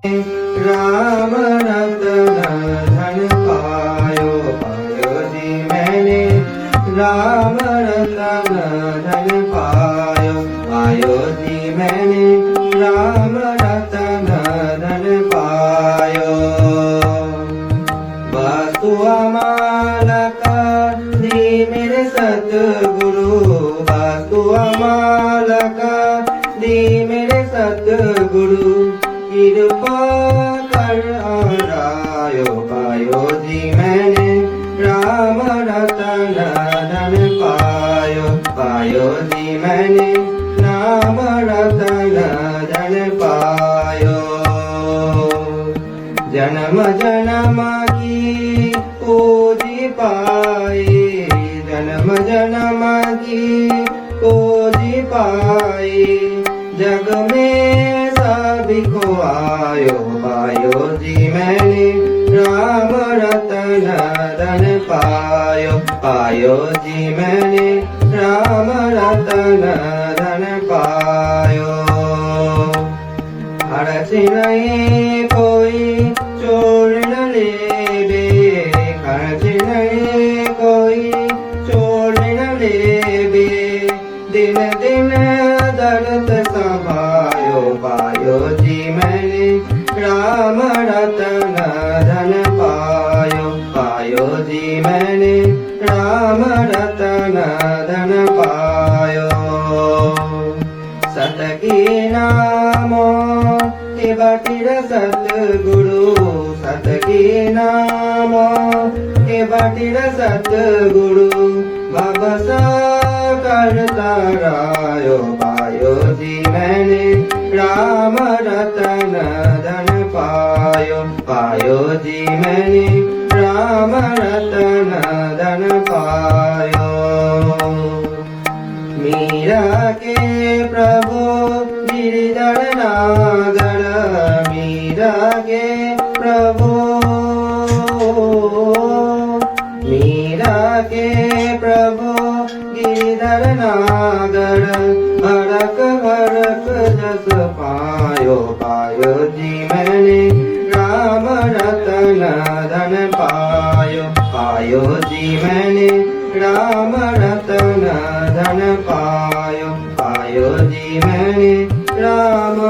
राम रतन धन पायो, पायो जी मैंने राम रतन धन पायो, पायो जी मैंने राम रतन धन पायो। वस्तु अमालक दी मेरे सतगुरु, वस्तु अमालक दी मेरे सतगुरु, कृपा कर आयो, पायो जी मैंने राम रतन धन पायो, पायो जी मैंने राम रतन धन पायो। जन्म जन्म की पूजी पाई, जन्म जन्म की पूजी पाई, जग में सभी को आयो, पायो जी मैंने राम रतन धन पायो, पायो जी मैंने राम रतन धन पायो। खर्च नहीं कोई चोर न लेवे, खर्च नहीं कोई चोर न लेवे, दिन दिन दर्द सभायो, पायो जी मैंने राम रतन धन पायो, पायो जी मैंने राम रतन धन पायो। सत की नामो के बटिर सतगुरु, सत की नामो के बटिर सतगुरु, भवसा करता रायो, पायो जी मैंने राम रतन धन पायो, पायो जी मैंने राम रतन धन पायो। मीरा के प्रभु गिरिधर नागर, मीरा के प्रभु, मीरा के प्रभु गिरिधर नागर, भड़क भड़क जस पायो, पायो जी मैंने राम रतन धन पायो, पायो जी मैंने राम रतन धन पायो, पायो जी मैंने राम